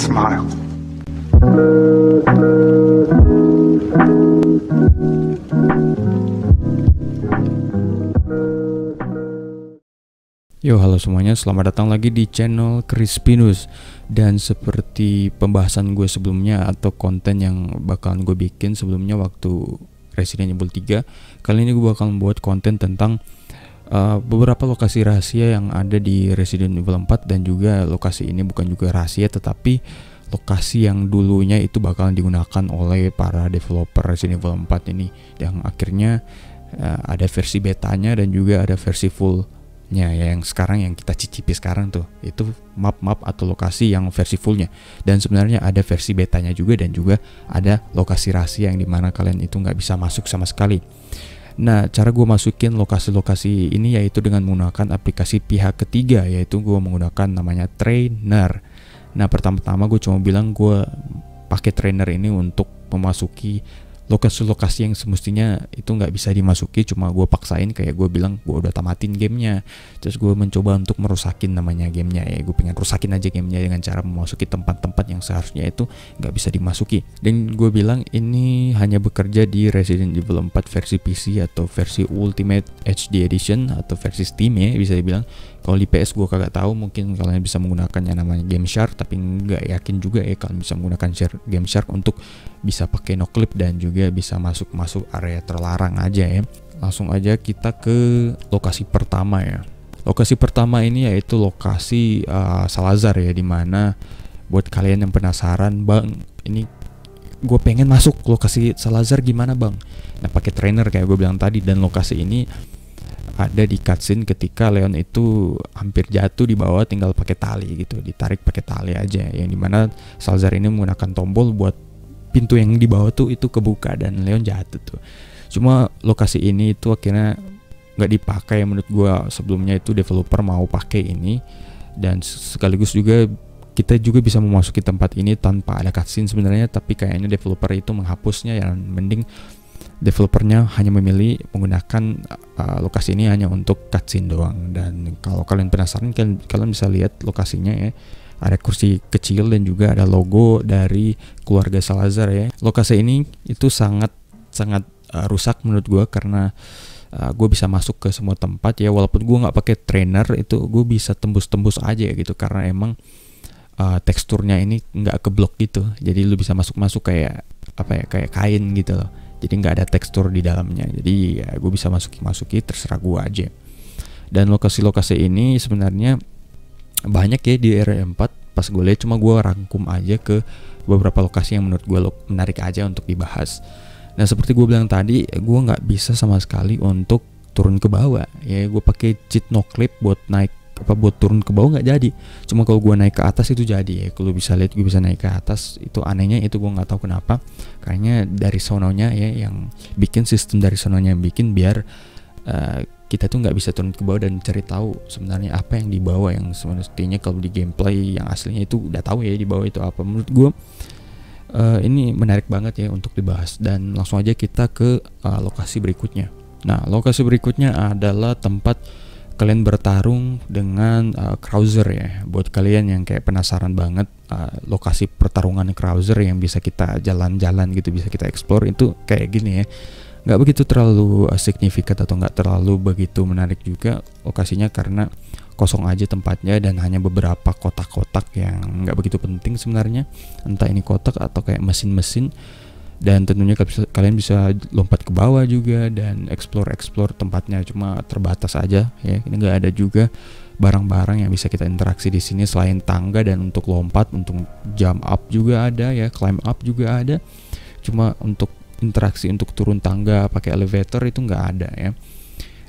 Smile. Yo, halo semuanya, selamat datang lagi di channel Crispinus. Dan seperti pembahasan gue sebelumnya atau konten yang bakalan gue bikin sebelumnya waktu Resident Evil 3, kali ini gue bakal membuat konten tentang beberapa lokasi rahasia yang ada di Resident Evil 4. Dan juga lokasi ini bukan juga rahasia, tetapi lokasi yang dulunya itu bakalan digunakan oleh para developer Resident Evil 4 ini, yang akhirnya ada versi betanya dan juga ada versi full ya, yang sekarang yang kita cicipi sekarang tuh itu map atau lokasi yang versi fullnya. Dan sebenarnya ada versi betanya juga, dan juga ada lokasi rahasia yang dimana kalian itu nggak bisa masuk sama sekali. Nah, cara gue masukin lokasi-lokasi ini yaitu dengan menggunakan aplikasi pihak ketiga, yaitu gue menggunakan namanya Trainer. Nah, pertama-tama gue cuma bilang gue pakai Trainer ini untuk memasuki lokasi-lokasi yang semestinya itu nggak bisa dimasuki, cuma gue paksain, kayak gue bilang gue udah tamatin gamenya, terus gue mencoba untuk merusakin namanya gamenya, ya gue pengen rusakin aja gamenya dengan cara memasuki tempat-tempat yang seharusnya itu nggak bisa dimasuki. Dan gue bilang ini hanya bekerja di Resident Evil 4 versi PC atau versi Ultimate HD Edition atau versi Steam ya, bisa dibilang. Kalau di PS gue kagak tahu, mungkin kalian bisa menggunakan yang namanya Game Shark, tapi nggak yakin juga ya kalian bisa menggunakan Game Shark untuk bisa pakai no clip dan juga bisa masuk area terlarang aja ya. Langsung aja kita ke lokasi pertama ya. Lokasi pertama ini yaitu lokasi Salazar ya, dimana buat kalian yang penasaran, bang, ini gue pengen masuk lokasi Salazar gimana bang? Nah, pakai Trainer kayak gue bilang tadi. Dan lokasi ini ada di cutscene ketika Leon itu hampir jatuh di bawah, tinggal pakai tali gitu, ditarik pakai tali aja, yang dimana Salazar ini menggunakan tombol buat pintu yang di bawah tuh itu kebuka dan Leon jatuh tuh. Cuma lokasi ini itu akhirnya nggak dipakai menurut gua. Sebelumnya itu developer mau pakai ini, dan sekaligus juga kita juga bisa memasuki tempat ini tanpa ada cutscene sebenarnya, tapi kayaknya developer itu menghapusnya, yang mending developernya hanya memilih menggunakan lokasi ini hanya untuk cutscene doang. Dan kalau kalian penasaran, kalian bisa lihat lokasinya ya. Ada kursi kecil dan juga ada logo dari keluarga Salazar ya. Lokasi ini itu sangat rusak menurut gue, karena gue bisa masuk ke semua tempat ya, walaupun gue nggak pakai Trainer itu gue bisa tembus aja gitu, karena emang teksturnya ini nggak keblok gitu. Jadi lu bisa masuk kayak apa ya, kayak kain gitu loh. Jadi nggak ada tekstur di dalamnya. Jadi ya gue bisa masuki terserah gue aja. Dan lokasi-lokasi ini sebenarnya banyak ya di RE4 pas gue lihat, cuma gue rangkum aja ke beberapa lokasi yang menurut gue menarik aja untuk dibahas. Nah, seperti gue bilang tadi, gue nggak bisa sama sekali untuk turun ke bawah ya. Gue pakai cheat no clip buat naik buat turun ke bawah nggak jadi. Cuma kalau gue naik ke atas itu jadi ya. Kalau bisa lihat gue bisa naik ke atas, itu anehnya itu gue nggak tahu kenapa. Kayaknya dari sononya ya, yang bikin sistem dari sononya yang bikin biar kita tuh nggak bisa turun ke bawah dan cari tahu sebenarnya apa yang di bawah, yang semestinya kalau di gameplay yang aslinya itu udah tahu ya di bawah itu apa. Menurut gue ini menarik banget ya untuk dibahas. Dan langsung aja kita ke lokasi berikutnya. Nah, lokasi berikutnya adalah tempat kalian bertarung dengan Krauser ya. Buat kalian yang kayak penasaran banget lokasi pertarungan Krauser yang bisa kita jalan-jalan gitu, bisa kita explore, itu kayak gini ya. Nggak begitu terlalu signifikan atau nggak terlalu begitu menarik juga lokasinya, karena kosong aja tempatnya dan hanya beberapa kotak-kotak yang nggak begitu penting sebenarnya, entah ini kotak atau kayak mesin-mesin. Dan tentunya kalian bisa lompat ke bawah juga dan explore tempatnya, cuma terbatas aja ya. Ini nggak ada juga barang-barang yang bisa kita interaksi di sini selain tangga, dan untuk lompat, untuk jump up juga ada ya, climb up juga ada. Cuma untuk interaksi untuk turun tangga pakai elevator itu nggak ada ya.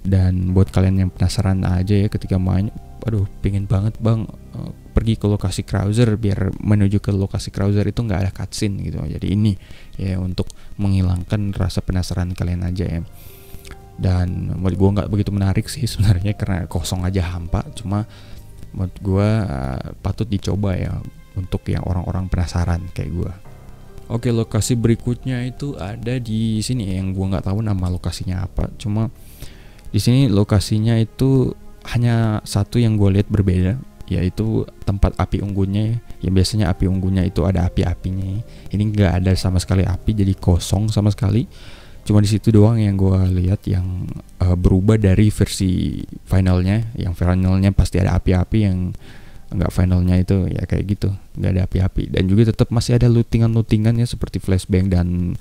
Dan buat kalian yang penasaran aja ya ketika main, aduh pengen banget bang pergi ke lokasi Krauser, biar menuju ke lokasi Krauser itu nggak ada cutscene gitu. Jadi ini ya untuk menghilangkan rasa penasaran kalian aja ya. Dan menurut gue nggak begitu menarik sih sebenarnya, karena kosong aja, hampa. Cuma menurut gue patut dicoba ya untuk yang orang-orang penasaran kayak gue. Oke, lokasi berikutnya itu ada di sini yang gue nggak tahu nama lokasinya apa. Cuma di sini lokasinya itu hanya satu yang gue lihat berbeda, yaitu tempat api unggunnya Yang biasanya api ungunya itu ada api-apinya. Ini nggak ada sama sekali api, jadi kosong sama sekali. Cuma di situ doang yang gue lihat yang berubah dari versi finalnya. Yang finalnya pasti ada api-api, yang nggak finalnya itu ya kayak gitu, nggak ada api-api. Dan juga tetap masih ada lootingan-lootingannya seperti flashbang dan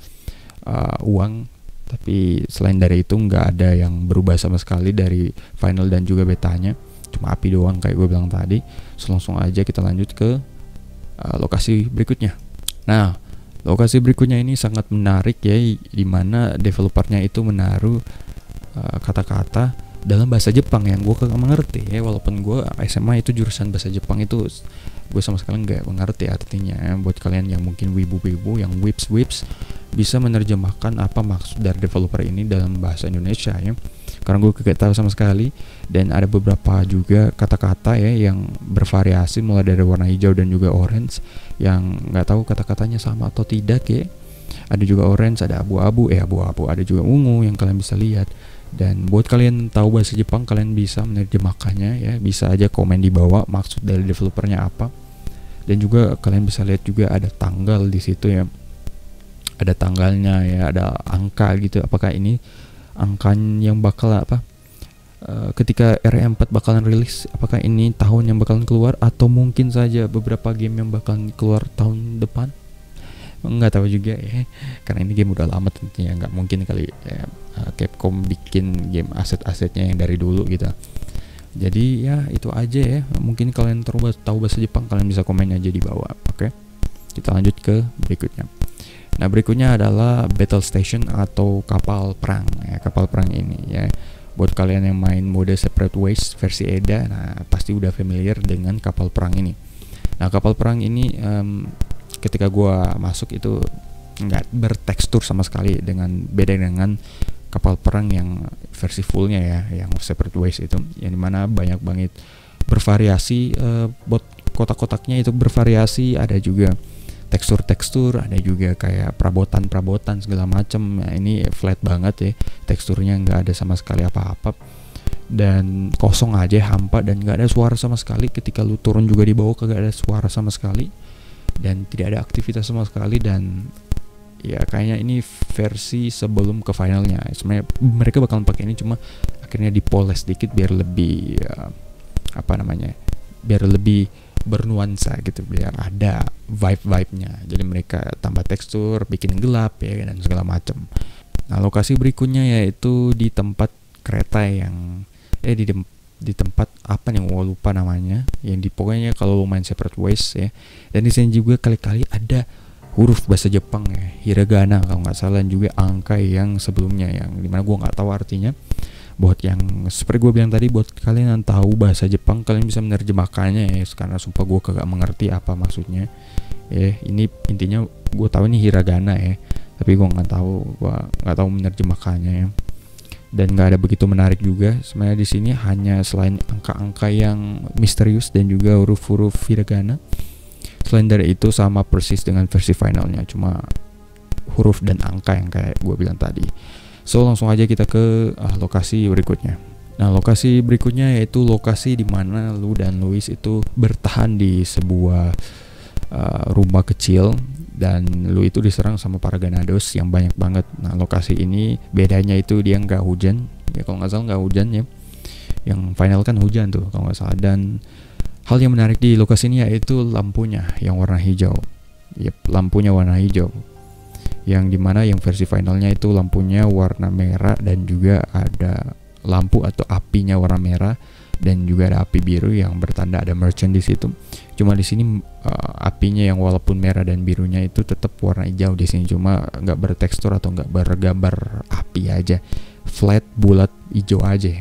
uang. Tapi selain dari itu nggak ada yang berubah sama sekali dari final dan juga betanya. Cuma api doang kayak gue bilang tadi. So, langsung aja kita lanjut ke lokasi berikutnya. Nah, lokasi berikutnya ini sangat menarik ya, di mana developernya itu menaruh kata-kata dalam bahasa Jepang yang gue kagak mengerti ya. Walaupun gue SMA itu jurusan bahasa Jepang, itu gue sama sekali nggak mengerti artinya. Buat kalian yang mungkin wibu-wibu, yang whips bisa menerjemahkan apa maksud dari developer ini dalam bahasa Indonesia ya. Karena gue kagak tahu sama sekali. Dan ada beberapa juga kata-kata ya yang bervariasi mulai dari warna hijau dan juga orange, yang nggak tahu kata-katanya sama atau tidak ya. Ada juga orange, ada abu-abu, ada juga ungu yang kalian bisa lihat. Dan buat kalian tahu bahasa Jepang, kalian bisa menerjemahkannya ya. Bisa aja komen di bawah maksud dari developernya apa. Dan juga kalian bisa lihat juga ada tanggal di situ ya. Ada tanggalnya ya, ada angka gitu. Apakah ini angka yang bakal ketika RE4 bakalan rilis, apakah ini tahun yang bakalan keluar, atau mungkin saja beberapa game yang bakalan keluar tahun depan? Nggak tahu juga ya, karena ini game udah lama tentunya, nggak mungkin kali ya, Capcom bikin game aset-asetnya yang dari dulu gitu. Jadi ya itu aja ya, mungkin kalian tahu bahasa Jepang, kalian bisa komen aja di bawah. Oke, kita lanjut ke berikutnya. Nah, berikutnya adalah Battle Station atau kapal perang ya. Kapal perang ini ya, buat kalian yang main mode Separate Ways versi EDA, nah pasti udah familiar dengan kapal perang ini. Nah, kapal perang ini ketika gua masuk itu nggak bertekstur sama sekali, beda dengan kapal perang yang versi fullnya ya, yang Separate Ways itu, yang dimana banyak banget bervariasi, buat kotak-kotaknya itu bervariasi, ada juga tekstur-tekstur, ada juga kayak perabotan segala macam. Nah, ini flat banget ya, teksturnya nggak ada sama sekali apa-apa, dan kosong aja, hampa, dan nggak ada suara sama sekali. Ketika lu turun juga di bawah kagak ada suara sama sekali, dan tidak ada aktivitas sama sekali. Dan ya kayaknya ini versi sebelum ke finalnya. Sebenarnya mereka bakalan pakai ini, cuma akhirnya dipoles dikit biar lebih biar lebih bernuansa gitu, biar ada vibe-nya. Jadi mereka tambah tekstur, bikin gelap ya, dan segala macam. Nah, lokasi berikutnya yaitu di tempat kereta yang di tempat apa nih, gua lupa namanya, yang di pokoknya kalau main Separate Ways ya. Dan di sini juga kali-kali ada huruf bahasa Jepang ya, hiragana kalau nggak salah, dan juga angka yang sebelumnya yang dimana gua nggak tahu artinya. Buat yang seperti gue bilang tadi, buat kalian yang tahu bahasa Jepang, kalian bisa menerjemahkannya ya, karena sumpah gue kagak mengerti apa maksudnya ya. Ini intinya gue tahu ini hiragana ya, tapi gue nggak tahu menerjemahkannya ya. Dan nggak ada begitu menarik juga sebenarnya di sini, hanya selain angka-angka yang misterius dan juga huruf-huruf hiragana. Selain dari itu sama persis dengan versi finalnya, cuma huruf dan angka yang kayak gue bilang tadi. So, langsung aja kita ke lokasi berikutnya. Nah, lokasi berikutnya yaitu lokasi di mana lu dan Luis itu bertahan di sebuah rumah kecil, dan lu itu diserang sama para Ganados yang banyak banget. Nah, lokasi ini bedanya itu dia nggak hujan ya, kalau nggak salah nggak hujan ya. Yang final kan hujan tuh kalau nggak salah. Dan hal yang menarik di lokasi ini yaitu lampunya yang warna hijau. Lampunya warna hijau, yang dimana yang versi finalnya itu lampunya warna merah, dan juga ada lampu atau apinya warna merah, dan juga ada api biru yang bertanda ada merchant di situ. Cuma di sini apinya yang walaupun merah dan birunya itu tetap warna hijau di sini, cuma nggak bertekstur atau nggak bergambar api aja, flat bulat hijau aja,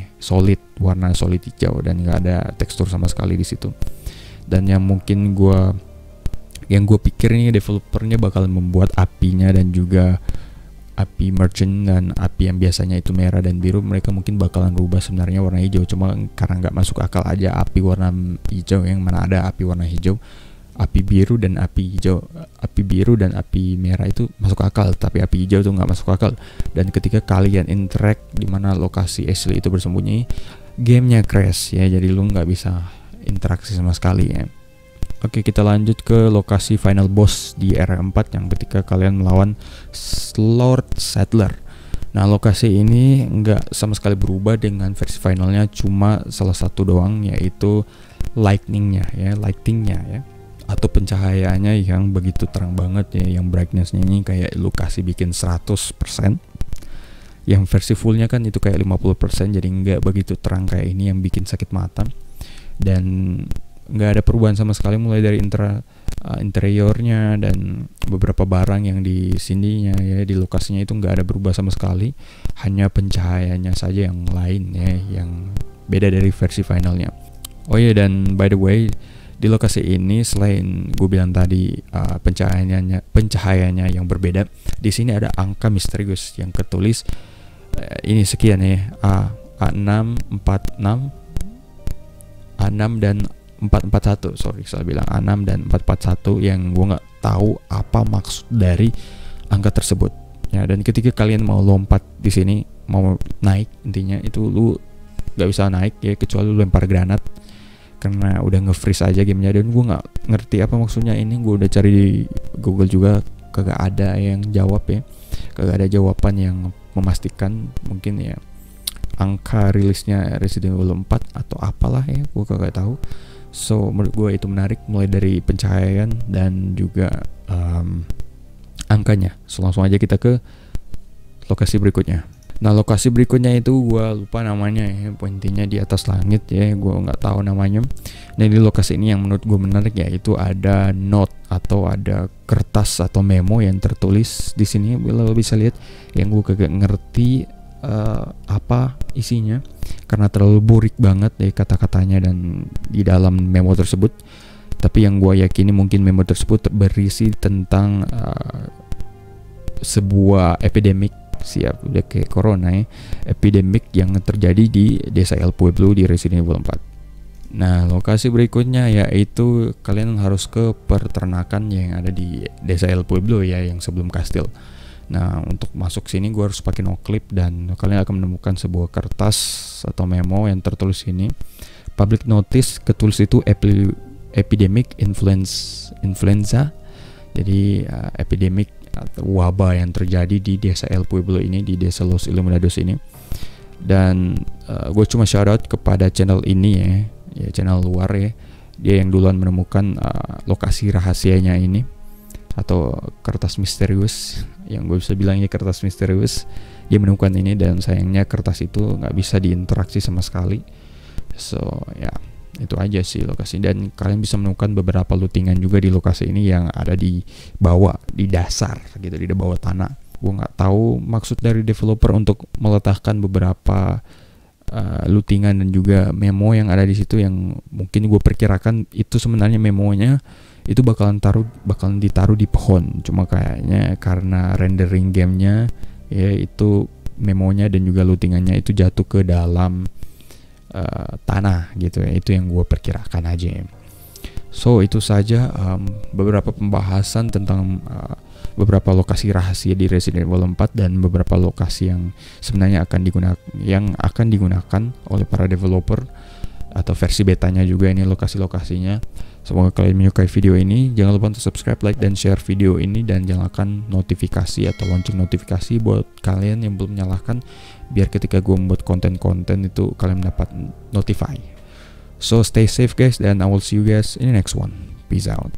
warna solid hijau, dan nggak ada tekstur sama sekali di situ. Dan yang mungkin gue pikir ini developernya bakal membuat apinya dan juga api merchant dan api yang biasanya itu merah dan biru, mereka mungkin bakalan rubah sebenarnya warna hijau. Cuma karena nggak masuk akal aja api warna hijau, yang mana ada api warna hijau, api biru dan api hijau, api biru dan api merah itu masuk akal, tapi api hijau tuh nggak masuk akal. Dan ketika kalian interact di mana lokasi Ashley itu bersembunyi, gamenya crash ya, jadi lu nggak bisa interaksi sama sekali ya. Oke, kita lanjut ke lokasi final boss di era 4 yang ketika kalian melawan Lord Saddler. Nah, lokasi ini nggak sama sekali berubah dengan versi finalnya, cuma salah satu doang, yaitu lightingnya ya, atau pencahayaannya yang begitu terang banget ya, yang brightnessnya ini kayak lu kasih bikin 100%. Yang versi fullnya kan itu kayak 50%, jadi nggak begitu terang kayak ini yang bikin sakit mata. Dan nggak ada perubahan sama sekali mulai dari interiornya dan beberapa barang yang di sininya ya, di lokasinya itu nggak ada berubah sama sekali, hanya pencahayaannya saja yang lain ya, yang beda dari versi finalnya. Oh iya, dan by the way, di lokasi ini selain gue bilang tadi pencahayaannya yang berbeda, di sini ada angka misterius yang ketulis ini sekian ya, A646, A6 dan 441, sorry salah bilang, A6 dan 441, yang gue nggak tahu apa maksud dari angka tersebut ya. Dan ketika kalian mau lompat di sini, mau naik, intinya itu lu nggak bisa naik ya kecuali lu lempar granat, karena udah nge-freeze aja gamenya. Dan gue nggak ngerti apa maksudnya ini, gue udah cari di Google juga kagak ada yang jawab ya, kagak ada jawaban yang memastikan. Mungkin ya angka rilisnya Resident Evil 4 atau apalah ya, gue kagak tahu. So menurut gue itu menarik, mulai dari pencahayaan dan juga angkanya. So langsung aja kita ke lokasi berikutnya. Nah, lokasi berikutnya itu gue lupa namanya ya, intinya di atas langit ya, gue nggak tahu namanya. Nah, di lokasi ini yang menurut gue menarik ya, itu ada note atau ada kertas atau memo yang tertulis di sini. Lo bisa lihat, yang gue kagak ngerti apa isinya karena terlalu burik banget deh kata-katanya dan di dalam memo tersebut. Tapi yang gue yakini mungkin memo tersebut berisi tentang sebuah epidemik, siap udah kayak corona ya, epidemik yang terjadi di desa El Pueblo di Resident Evil 4. Nah, lokasi berikutnya yaitu kalian harus ke peternakan yang ada di desa El Pueblo ya, yang sebelum kastil. Nah, untuk masuk sini gue harus pakai noclip, dan kalian akan menemukan sebuah kertas atau memo yang tertulis ini, public notice, ketulis itu epidemic influenza. Jadi epidemic atau wabah yang terjadi di desa El Pueblo ini, di desa Los Iluminados ini. Dan gue cuma shout out kepada channel ini ya, channel luar ya, dia yang duluan menemukan lokasi rahasianya ini atau kertas misterius, yang gue bisa bilangnya kertas misterius. Dia menemukan ini, dan sayangnya kertas itu nggak bisa diinteraksi sama sekali. So ya, itu aja sih lokasi. Dan kalian bisa menemukan beberapa lootingan juga di lokasi ini yang ada di bawah, di dasar gitu, di bawah tanah. Gue nggak tahu maksud dari developer untuk meletakkan beberapa lootingan dan juga memo yang ada di situ, yang mungkin gue perkirakan itu sebenarnya memonya itu bakalan ditaruh di pohon. Cuma kayaknya karena rendering gamenya ya, itu memonya dan juga lootingannya itu jatuh ke dalam tanah gitu ya. Itu yang gue perkirakan aja. So itu saja beberapa pembahasan tentang beberapa lokasi rahasia di Resident Evil 4 dan beberapa lokasi yang sebenarnya akan digunakan oleh para developer atau versi betanya juga. Ini lokasi-lokasinya. Semoga kalian menyukai video ini. Jangan lupa untuk subscribe, like, dan share video ini, dan nyalakan notifikasi atau lonceng notifikasi buat kalian yang belum menyalakan, biar ketika gue membuat konten-konten itu kalian dapat notify. So stay safe guys, dan I will see you guys in the next one. Peace out.